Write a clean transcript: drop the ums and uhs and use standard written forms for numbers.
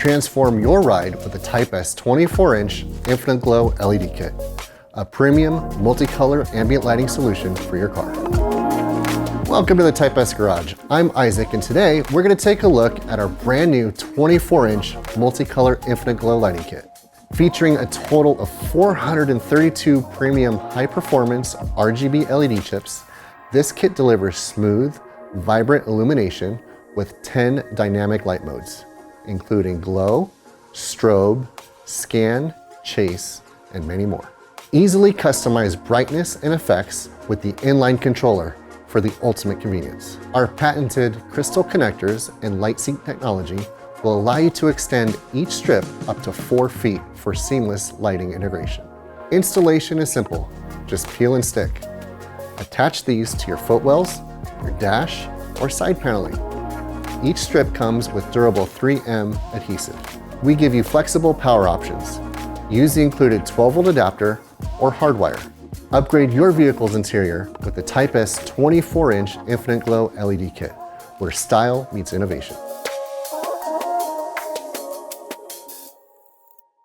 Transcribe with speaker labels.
Speaker 1: Transform your ride with the Type S 24-inch Infinite Glow LED kit, a premium multicolor ambient lighting solution for your car. Welcome to the Type S Garage. I'm Isaac, and today we're going to take a look at our brand new 24-inch multicolor Infinite Glow lighting kit. Featuring a total of 432 premium high-performance RGB LED chips, this kit delivers smooth, vibrant illumination with 10 dynamic light modes, including glow, strobe, scan, chase, and many more. Easily customize brightness and effects with the inline controller for the ultimate convenience. Our patented crystal connectors and light sync technology will allow you to extend each strip up to 4 feet for seamless lighting integration. Installation is simple, just peel and stick. Attach these to your footwells, your dash, or side paneling. Each strip comes with durable 3M adhesive. We give you flexible power options. Use the included 12-volt adapter or hardwire. Upgrade your vehicle's interior with the Type S 24-inch Infinite Glow LED kit, where style meets innovation.